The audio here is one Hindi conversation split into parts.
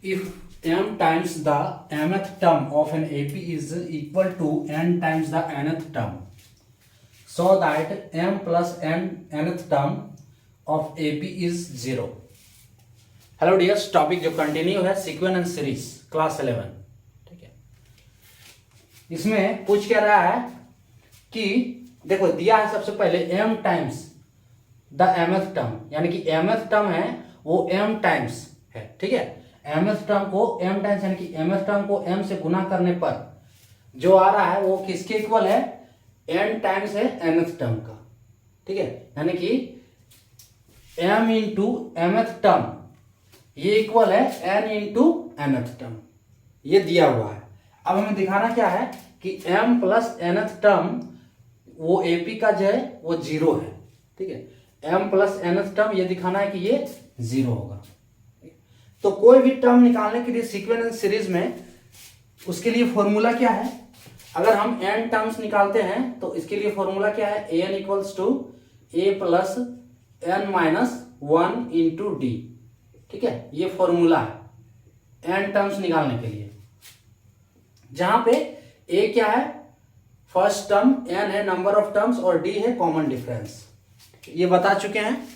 if m times the mth term of an AP is equal to n times the nth term, so that m plus nth term of AP is 0. Hello dears, topic जो कंटिन्यू है सीक्वेंस एंड सीरीज क्लास 11. ठीक है, इसमें पूछ क्या रहा है कि देखो दिया है सबसे पहले m times the mth term, यानी कि mth टर्म है वो m टाइम्स है. ठीक है, mth टर्म को m टाइम्स यानी कि mth टर्म को m से गुना करने पर जो आ रहा है वो किसके इक्वल है, n टाइम्स है mth टर्म का. ठीक है, यानी कि m इंटू mth टर्म ये इक्वल है n इंटू nth टर्म, ये दिया हुआ है. अब हमें दिखाना क्या है कि m प्लस nth टर्म वो AP का जो है वो 0 है. ठीक है, m प्लस nth टर्म ये दिखाना है कि ये 0 होगा. तो कोई भी टर्म निकालने के लिए सीक्वेंस एंड सीरीज में उसके लिए फॉर्मूला क्या है, अगर हम n टर्म्स निकालते हैं तो इसके लिए फॉर्मूला क्या है, an equals to a plus n minus 1 into d. ठीक है, ये फॉर्मूला है n टर्म्स निकालने के लिए, जहां पे a क्या है, फर्स्ट टर्म, n है नंबर ऑफ टर्म्स और d है कॉमन डिफरेंस. ये बता चुके हैं.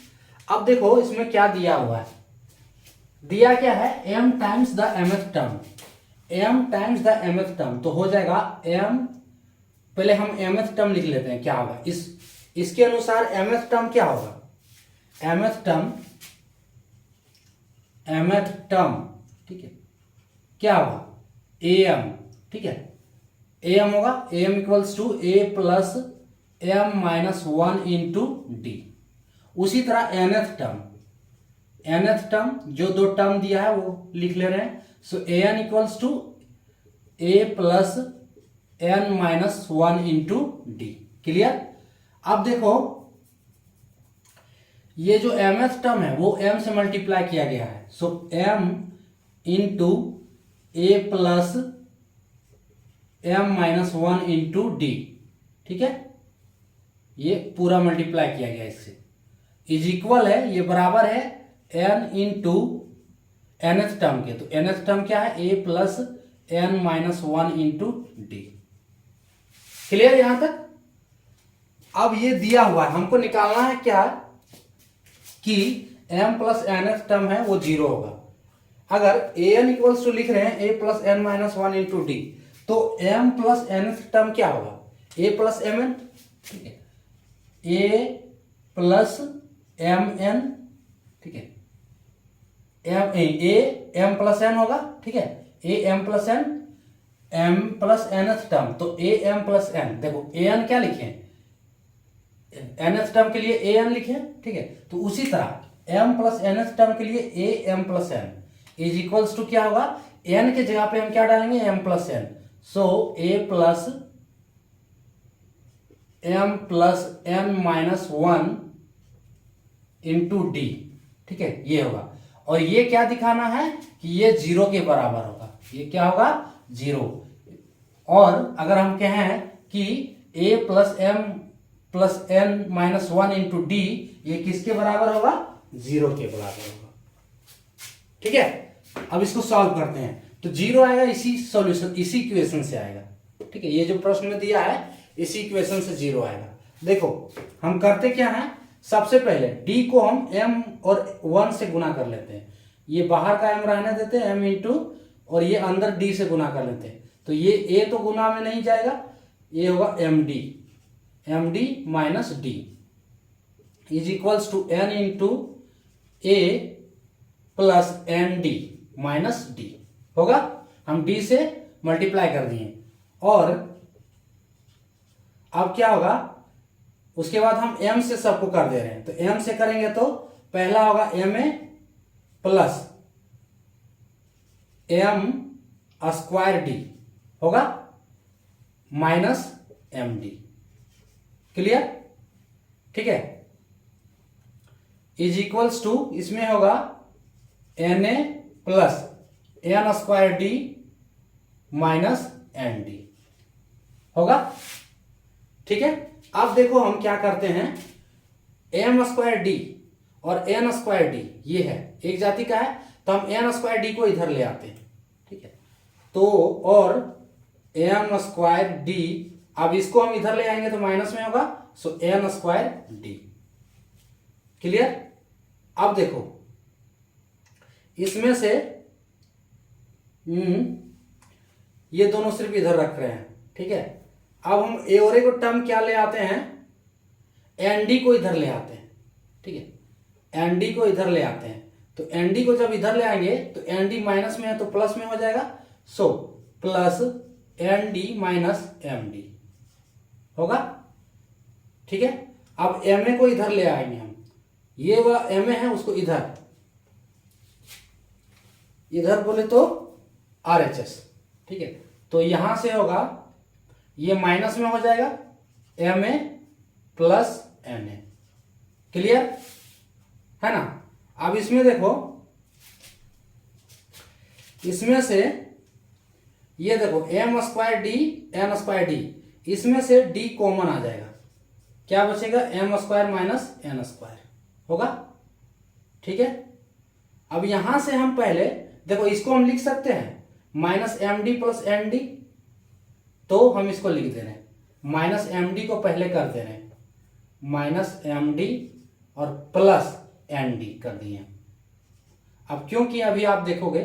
अब देखो इसमें क्या दिया हुआ है, दिया क्या है m times the mth term, m times the mth term, तो हो जाएगा m, पहले हम mth टर्म लिख लेते हैं क्या होगा, इसके अनुसार mth टर्म क्या होगा, mth टर्म ठीक है क्या होगा am. ठीक है, am होगा, am equals to a plus m minus 1 into d. उसी तरह nth टर्म जो दो टर्म दिया है वो लिख ले रहे हैं. So an equals to a plus n minus 1 into d. Clear. अब देखो ये जो mth टर्म है वो m से मल्टीप्लाई किया गया है. So m into a plus m minus 1 into d. ठीक है, ये पूरा मल्टीप्लाई किया गया इससे, इज इक्वल है, ये बराबर है n इंटू nth टर्म के. तो nth टर्म क्या है, a plus n minus 1 into d. Clear यहां तक. अब ये दिया हुआ है, हमको निकालना है क्या कि m प्लस nth टर्म है वो 0 होगा. अगर an इक्वल्स टू लिख रहे हैं a plus n minus 1 into D, तो m प्लस nth टर्म क्या होगा, a प्लस mn. ठीक है, a प्लस mn. ठीक है, a m प्लस n होगा. ठीक है, a m plus n, m plus nth term, तो a m प्लस n. देखो an क्या लिखे, nth टर्म के लिए an लिखे. ठीक है, तो उसी तरह m प्लस nth टर्म के लिए a m plus n is equals to क्या होगा, n के जगह पे हम क्या डालेंगे, m plus n. So a plus m plus n minus 1 into d. ठीक है, ये होगा. और ये क्या दिखाना है कि ये 0 के बराबर होगा. ये क्या होगा, 0. और अगर हम कहें कि a plus m plus n minus 1 into D, ये किसके बराबर होगा, 0 के बराबर होगा. ठीक है, अब इसको सॉल्व करते हैं. तो 0 आएगा, इसी सॉल्यूशन, इसी इक्वेशन से आएगा. ठीक है, ये जो प्रश्न में दिया है इसी इक्वेशन से 0 आएगा. देखो हम करते क्या है, सबसे पहले d को हम m और 1 से गुना कर लेते हैं. ये बाहर का m रहने देते हैं, m इंटू, और ये अंदर d से गुना कर लेते हैं. तो ये a तो गुना में नहीं जाएगा, ये होगा md minus d is equals to n into a plus n d minus d होगा. हम d से मल्टीप्लाई कर दिए. और अब क्या होगा, उसके बाद हम m से सबको कर दे रहे हैं. तो m से करेंगे तो पहला होगा ma plus m square d होगा माइनस md. क्लियर. ठीक है, इज इक्वल्स टू, इसमें होगा na plus n square d minus n d होगा. ठीक है, अब देखो हम क्या करते हैं, m स्क्वायर डी और n स्क्वायर डी ये है एक जाति का है, तो हम एन स्क्वायर डी को इधर ले आते हैं, ठीक है। तो और एम स्क्वायर डी, अब इसको हम इधर ले आएंगे तो माइनस में होगा, सो एन स्क्वायर डी। क्लियर। अब देखो इसमें से ये दोनों सिर्फ इधर रख रहे हैं, ठीक है। अब हम ए और ए को टर्म क्या ले आते हैं, एन डी को इधर ले आते हैं, ठीक है। एन डी को इधर ले आते हैं, तो एन डी को जब इधर ले आएंगे तो एन डी माइनस में है तो प्लस में हो जाएगा, so plus n d minus m d होगा, ठीक है। अब एम ए को इधर ले आएंगे हम, ये वाला एम ए है उसको इधर, इधर बोले तो आर एच एस, ठीक है। तो यहां से होगा ये माइनस में हो जाएगा m a plus n a. Clear है ना। अब इसमें देखो, इसमें से ये देखो m square d n square d, इसमें से डी कॉमन आ जाएगा, क्या बचेगा, m square minus n square होगा, ठीक है। अब यहां से हम पहले देखो इसको हम लिख सकते हैं minus m d plus n d, तो हम इसको लिख दे रहे हैं, माइनस एम डी को पहले कर दे रहे हैं, माइनस एम डी और प्लस एन डी कर दिए। अब क्योंकि अभी आप देखोगे,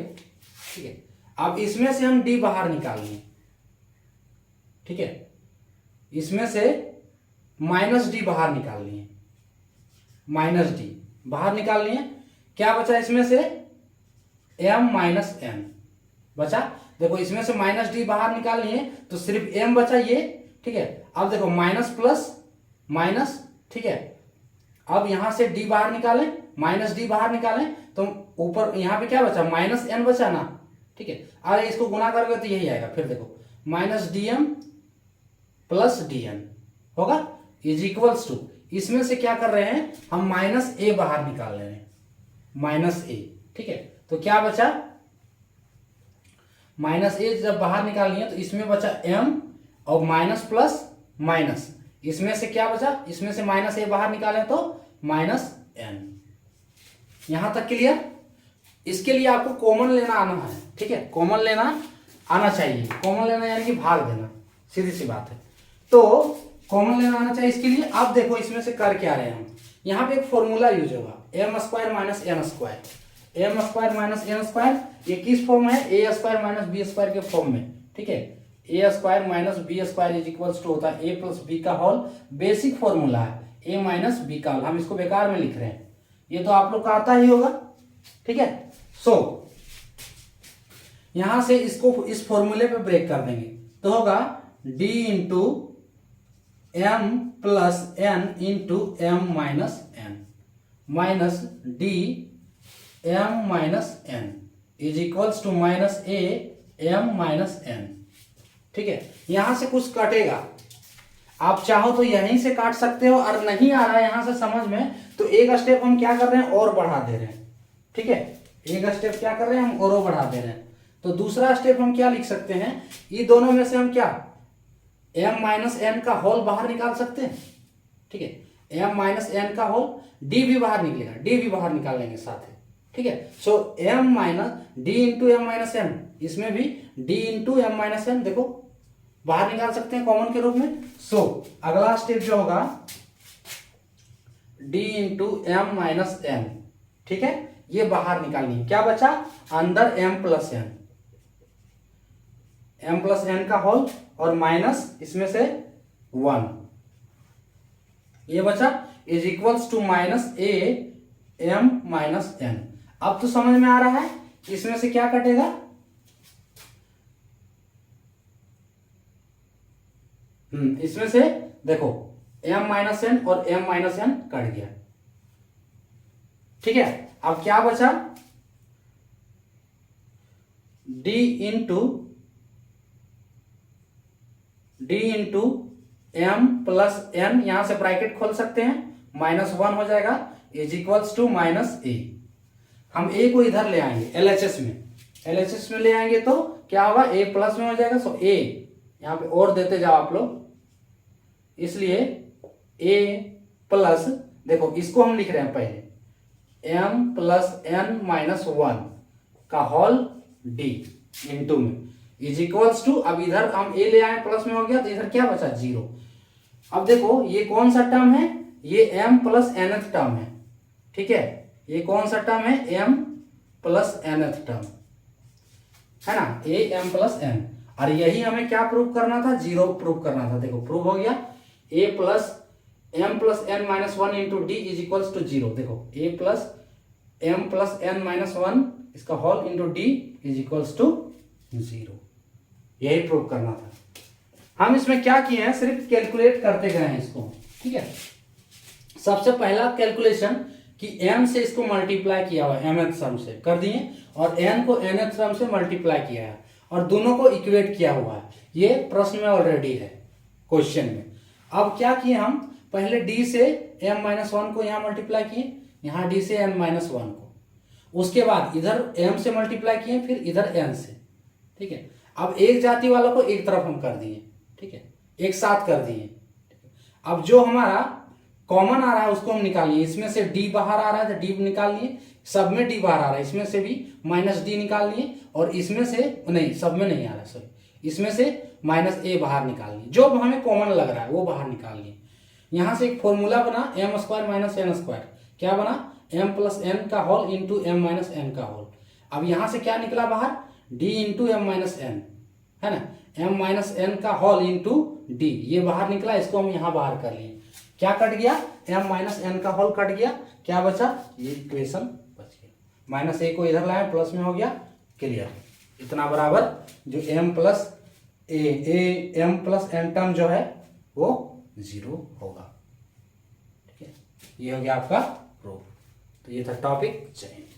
ठीक है, अब इसमें से हम डी बाहर निकालेंगे, ठीक है, इसमें से माइनस डी बाहर निकाल लिए, माइनस डी बाहर निकाल लिए, क्या बचा इसमें से एम माइनस एन बचा। देखो इसमें से माइनस डी बाहर निकाल लिए तो सिर्फ एम बचा ये, ठीक है। अब देखो माइनस प्लस माइनस, ठीक है। अब यहां से डी बाहर निकालें, माइनस डी बाहर निकालें तो ऊपर यहां पे क्या बचा, माइनस एन बचा ना, ठीक है। अरे इसको गुना करोगे तो यही आएगा, फिर देखो minus d m plus d n होगा इज इक्वल्स टू, इसमें से क्या कर रहे हैं हम माइनस ए बाहर निकाल रहे हैं, माइनस ए, ठीक है। तो क्या बचा, माइनस ए जब बाहर निकालनी है तो इसमें बचा एम और माइनस प्लस माइनस, इसमें से क्या बचा, इसमें से माइनस ए बाहर निकालें तो माइनस एन। यहां तक क्लियर। इसके लिए आपको कॉमन लेना आना है, ठीक है, कॉमन लेना आना चाहिए, कॉमन लेना यानी कि भाग देना, सीधी सी बात है। तो कॉमन लेना आना चाहिए। इसके लिए आप देखो इसमें से कर क्या रहे हैं हम, यहाँ पे एक फॉर्मूला यूज होगा, m square minus n square, m square minus n square, ये किस फॉर्म है, a square minus b square के फॉर्म में, ठीक है। A square minus b square is equals to होता है ए प्लस बी का होल, बेसिक फॉर्मूला है ए माइनस बी का होल, हम इसको बेकार में लिख रहे हैं, ये तो आप लोग का आता ही होगा, ठीक है। सो यहां से इसको इस फॉर्मूले पे ब्रेक कर देंगे तो होगा d into m plus n into m minus n minus d m minus n is equals to minus a m minus n, ठीक है। यहां से कुछ कटेगा, आप चाहो तो यहीं से काट सकते हो, और नहीं आ रहा है यहां से समझ में तो एक स्टेप हम क्या कर रहे हैं और बढ़ा दे रहे हैं, ठीक है। एक स्टेप क्या कर रहे हैं हम और बढ़ा दे रहे हैं, तो दूसरा स्टेप हम क्या लिख सकते हैं, ये दोनों में से हम क्या m माइनस एन का होल बाहर निकाल सकते हैं, ठीक है। m माइनस एन का होल, d भी बाहर निकलेगा, d भी बाहर निकाल लेंगे साथ में, ठीक है। So m minus d into m minus n, इसमें भी d into m minus n देखो बाहर निकाल सकते हैं कॉमन के रूप में। सो अगला स्टेप जो होगा d into m minus n, ठीक है, ये बाहर निकालनी है, क्या बचा अंदर m plus n, m plus n का होल और माइनस इसमें से 1, ये बचा is equals to minus a m minus n. अब तो समझ में आ रहा है, इसमें से क्या कटेगा, इसमें से देखो m माइनस एन और m माइनस एन कट गया, ठीक है। अब क्या बचा d into m plus n, यहां से ब्रैकेट खोल सकते हैं, -1 हो जाएगा is equals to minus a. हम ए को इधर ले आएंगे एलएचएस में ले आएंगे तो क्या होगा, ए प्लस में हो जाएगा। सो ए यहां पे और देते जाओ आप लोग, इसलिए ए प्लस, देखो इसको हम लिख रहे हैं पहले m प्लस एन माइनस 1, का होल डी इंटू में इज इक्वल्स टू, अब इधर हम ए ले आए प्लस में हो गया तो इधर क्या बचा 0। अब देखो ये कौन सा टर्म है, ये m प्लस nth टर्म है, ठीक है, ये कौन सा टर्म है, m प्लस nth टर्म है ना, a m प्लस n। और यही हमें क्या प्रूव करना था, 0 प्रूव करना था। देखो प्रूव हो गया, a plus m plus n minus 1 into d is equals to 0। देखो a plus m plus n minus 1 इसका whole into d is equals to 0, यही प्रूव करना था। हम इसमें क्या किए हैं, सिर्फ कैलकुलेट करते गए हैं इसको, ठीक है। सबसे पहला कैलकुलेशन कि m से इसको मल्टीप्लाई किया हुआ mth टर्म से कर दिए और n को nth टर्म से मल्टीप्लाई किया है और दोनों को इक्वेट किया हुआ है, ये प्रश्न में ऑलरेडी है क्वेश्चन में। अब क्या किए हम, पहले d से m माइनस 1 को यहाँ मल्टीप्लाई किए, यहाँ d से n माइनस 1 को, उसके बाद इधर m से मल्टीप्लाई किए, फिर इधर n से, ठीक है। अब एक जाति वालों को एक तरफ हम कर दिए, ठीक है, एक साथ कर दिए। अब जो हमारा कॉमन आ रहा है उसको हम निकालिए, इसमें से d बाहर आ रहा है तो d निकाल लिए, सब में d बाहर आ रहा है, इसमें से भी माइनस d निकाल लिए, और इसमें से नहीं, सब में नहीं आ रहा है, सॉरी, इसमें से माइनस a बाहर निकाल लिए, जो हमें कॉमन लग रहा है वो बाहर निकाल लिए। यहाँ से एक फॉर्मूला बना m square minus n square, क्या बना, m प्लस n का whole into m minus n का होल। अब यहाँ से क्या निकला बाहर, d into m minus n, है ना, m माइनस n का होल इंटू d, ये बाहर निकला, इसको हम यहाँ बाहर कर लिए, क्या कट गया, m माइनस n का होल कट गया, क्या बचा, ये इक्वेशन बच गया। माइनस a को इधर लाए, प्लस में हो गया, क्लियर। इतना बराबर जो m plus m plus n term जो है वो 0 होगा, ठीक है। ये हो गया आपका प्रूफ। तो ये था टॉपिक, जय हिंद।